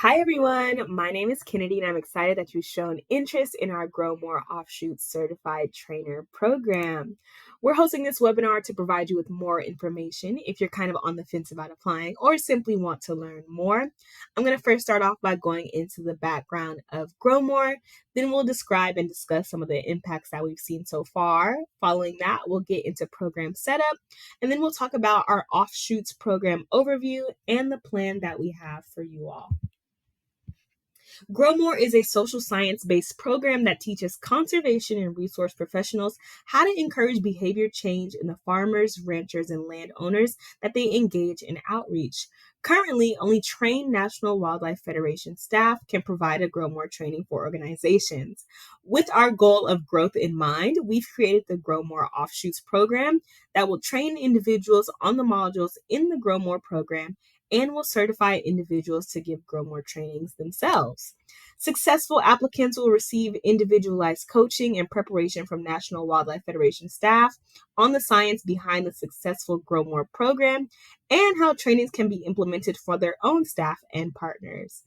Hi, everyone. My name is Kennedy, and I'm excited that you've shown interest in our Grow More Offshoots Certified Trainer program. We're hosting this webinar to provide you with more information if you're kind of on the fence about applying or simply want to learn more. I'm going to first start off by going into the background of Grow More. Then we'll describe and discuss some of the impacts that we've seen so far. Following that, we'll get into program setup, and then we'll talk about our Offshoots program overview and the plan that we have for you all. Grow More is a social science based program that teaches conservation and resource professionals how to encourage behavior change in the farmers, ranchers, and landowners that they engage in outreach. Currently, only trained National Wildlife Federation staff can provide a Grow More training for organizations. With our goal of growth in mind, we've created the Grow More Offshoots program that will train individuals on the modules in the Grow More program and will certify individuals to give Grow More trainings themselves. Successful applicants will receive individualized coaching and preparation from National Wildlife Federation staff on the science behind the successful Grow More program and how trainings can be implemented for their own staff and partners.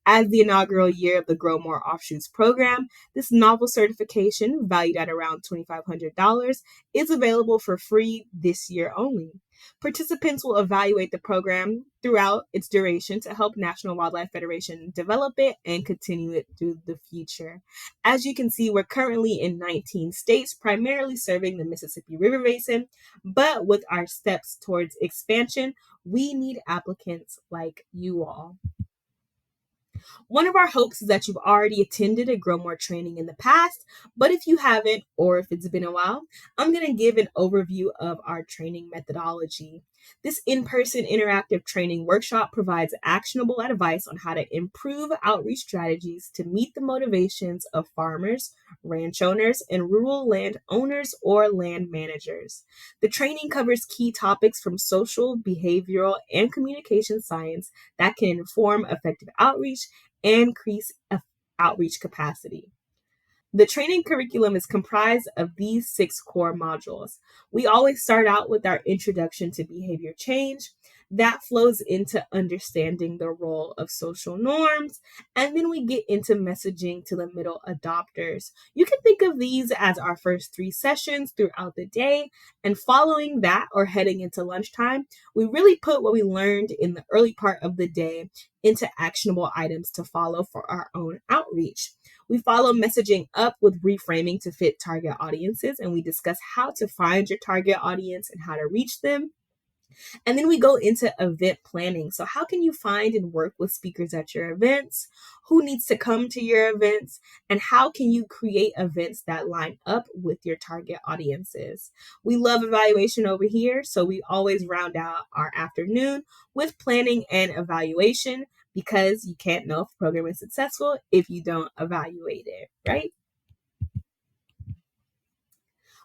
As the inaugural year of the Grow More Offshoots program, this novel certification, valued at around $2,500, is available for free this year only. Participants will evaluate the program throughout its duration to help National Wildlife Federation develop it and continue it through the future. As you can see, we're currently in 19 states, primarily serving the Mississippi River Basin, but with our steps towards expansion, we need applicants like you all. One of our hopes is that you've already attended a Grow More training in the past, but if you haven't, or if it's been a while, I'm going to give an overview of our training methodology. This in-person interactive training workshop provides actionable advice on how to improve outreach strategies to meet the motivations of farmers, ranch owners, and rural land owners or land managers. The training covers key topics from social, behavioral, and communication science that can inform effective outreach and increase outreach capacity. The training curriculum is comprised of these 6 core modules. We always start out with our introduction to behavior change. That flows into understanding the role of social norms, and then we get into messaging to the middle adopters. You can think of these as our first 3 sessions throughout the day, and following that or heading into lunchtime, we really put what we learned in the early part of the day into actionable items to follow for our own outreach. We follow messaging up with reframing to fit target audiences, and we discuss how to find your target audience and how to reach them. And then we go into event planning. So, how can you find and work with speakers at your events? Who needs to come to your events? And how can you create events that line up with your target audiences? We love evaluation over here, so we always round out our afternoon with planning and evaluation because you can't know if a program is successful if you don't evaluate it, right?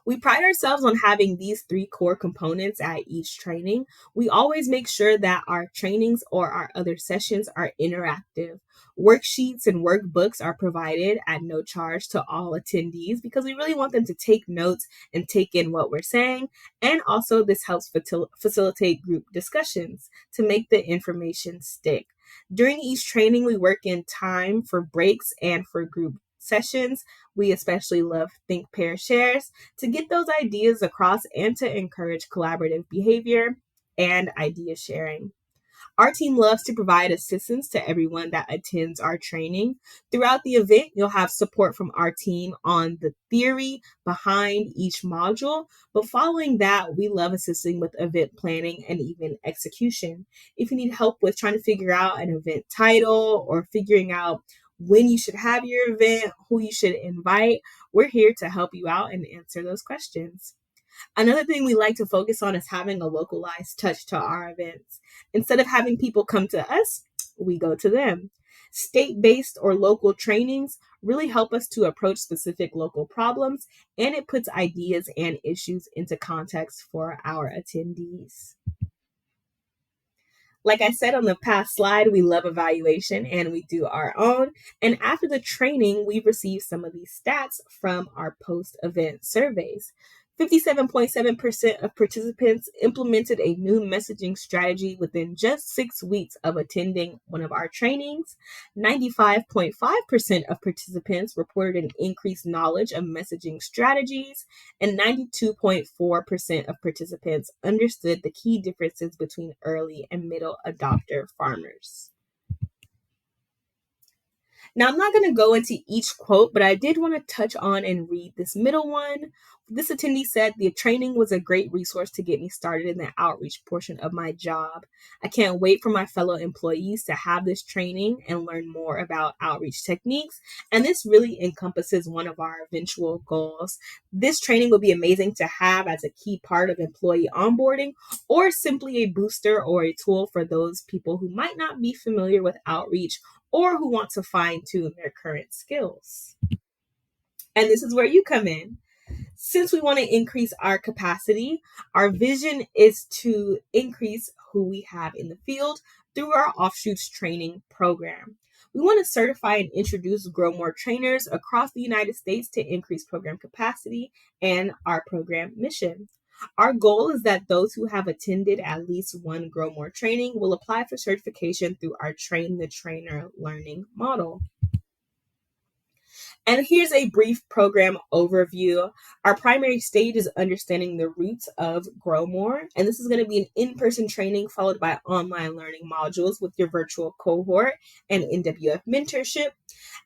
We pride ourselves on having these 3 core components at each training. We always make sure that our trainings or our other sessions are interactive. Worksheets and workbooks are provided at no charge to all attendees because we really want them to take notes and take in what we're saying. And also, this helps facilitate group discussions to make the information stick. During each training, we work in time for breaks and for group sessions. We especially love Think, Pair, Shares to get those ideas across and to encourage collaborative behavior and idea sharing. Our team loves to provide assistance to everyone that attends our training. Throughout the event, you'll have support from our team on the theory behind each module, but following that, we love assisting with event planning and even execution. If you need help with trying to figure out an event title or figuring out when you should have your event, who you should invite, we're here to help you out and answer those questions. Another thing we like to focus on is having a localized touch to our events. Instead of having people come to us, we go to them. State-based or local trainings really help us to approach specific local problems, and it puts ideas and issues into context for our attendees. Like I said on the past slide, we love evaluation and we do our own. And after the training, we receive some of these stats from our post-event surveys. 57.7% of participants implemented a new messaging strategy within just 6 weeks of attending one of our trainings. 95.5% of participants reported an increased knowledge of messaging strategies, and 92.4% of participants understood the key differences between early and middle adopter farmers. Now, I'm not going to go into each quote, but I did want to touch on and read this middle one. This attendee said, "The training was a great resource to get me started in the outreach portion of my job. I can't wait for my fellow employees to have this training and learn more about outreach techniques." And this really encompasses one of our eventual goals. This training will be amazing to have as a key part of employee onboarding, or simply a booster or a tool for those people who might not be familiar with outreach or who want to fine tune their current skills. And this is where you come in. Since we want to increase our capacity, our vision is to increase who we have in the field through our Offshoots training program. We want to certify and introduce Grow More trainers across the United States to increase program capacity and our program mission. Our goal is that those who have attended at least one Grow More training will apply for certification through our Train the Trainer learning model. And here's a brief program overview. Our primary stage is understanding the roots of Grow More, and this is going to be an in-person training followed by online learning modules with your virtual cohort and NWF mentorship.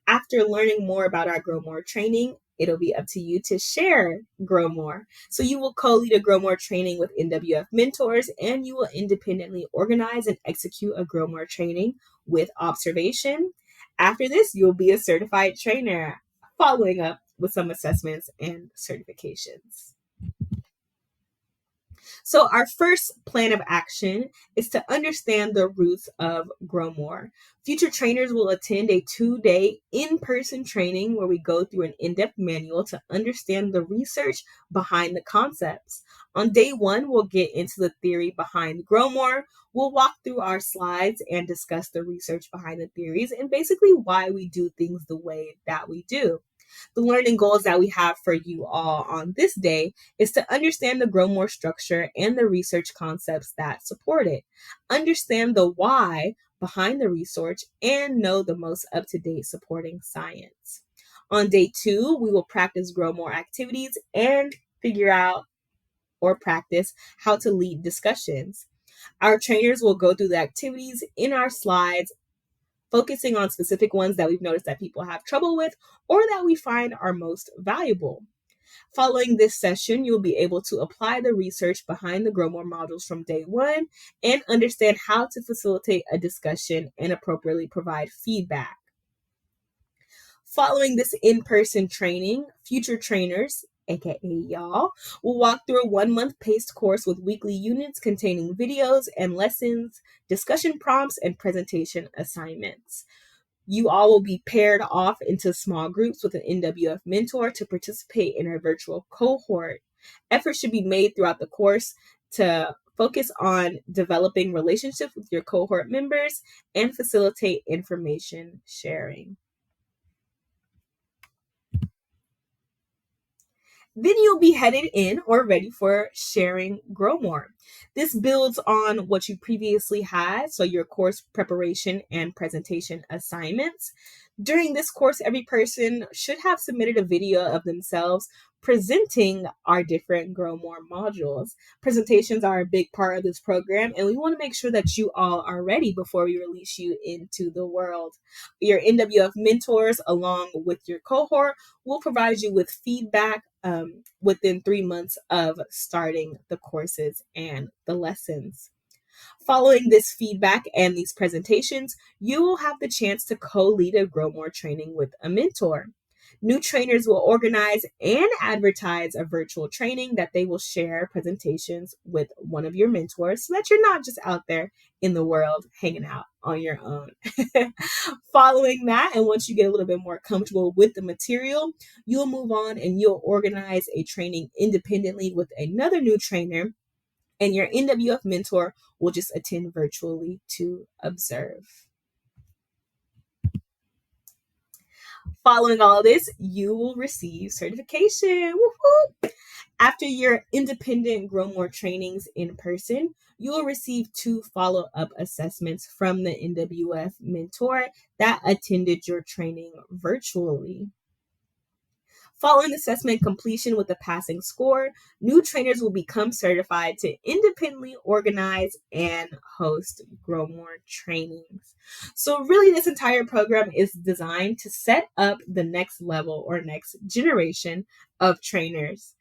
After learning more about our Grow More training, it'll be up to you to share Grow More. So you will co-lead a Grow More training with NWF mentors, and you will independently organize and execute a Grow More training with observation. After this, you'll be a certified trainer, following up with some assessments and certifications. So our first plan of action is to understand the roots of Grow More. Future trainers will attend a 2-day in-person training where we go through an in-depth manual to understand the research behind the concepts. On day 1, we'll get into the theory behind Grow More. We'll walk through our slides and discuss the research behind the theories and basically why we do things the way that we do. The learning goals that we have for you all on this day is to understand the Grow More structure and the research concepts that support it, understand the why behind the research, and know the most up-to-date supporting science. On day 2, we will practice Grow More activities and figure out or practice how to lead discussions. Our trainers will go through the activities in our slides, focusing on specific ones that we've noticed that people have trouble with or that we find are most valuable. Following this session, you'll be able to apply the research behind the Grow More modules from day 1 and understand how to facilitate a discussion and appropriately provide feedback. Following this in-person training, future trainers, aka y'all, will walk through a 1-month paced course with weekly units containing videos and lessons, discussion prompts, and presentation assignments. You all will be paired off into small groups with an NWF mentor to participate in our virtual cohort. Efforts should be made throughout the course to focus on developing relationships with your cohort members and facilitate information sharing. Then you'll be headed in or ready for sharing Grow More. This builds on what you previously had, so your course preparation and presentation assignments. During this course, every person should have submitted a video of themselves presenting our different Grow More modules. Presentations are a big part of this program, and we want to make sure that you all are ready before we release you into the world. Your NWF mentors, along with your cohort, will provide you with feedback within 3 months of starting the courses and the lessons. Following this feedback and these presentations, you will have the chance to co-lead a Grow More training with a mentor. New trainers will organize and advertise a virtual training that they will share presentations with one of your mentors so that you're not just out there in the world hanging out on your own. Following that, and once you get a little bit more comfortable with the material, you'll move on and you'll organize a training independently with another new trainer, and your NWF mentor will just attend virtually to observe. Following all of this, you will receive certification. Woo-hoo! After your independent Grow More trainings in person, you will receive 2 follow-up assessments from the NWF mentor that attended your training virtually. Following assessment completion with a passing score, new trainers will become certified to independently organize and host Grow More trainings. So, really, this entire program is designed to set up the next level or next generation of trainers.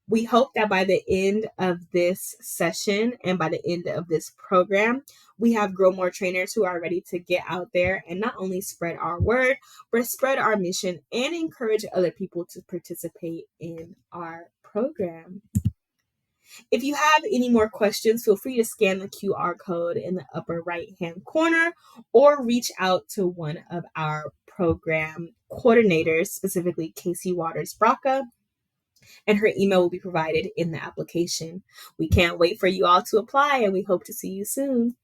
We hope that by the end of this session and by the end of this program, we have Grow More trainers who are ready to get out there and not only spread our word, but spread our mission and encourage other people to participate in our program. If you have any more questions, feel free to scan the QR code in the upper right-hand corner or reach out to one of our program coordinators, specifically Casey watersbrockak, and her email will be provided in the application. We can't wait for you all to apply, and we hope to see you soon.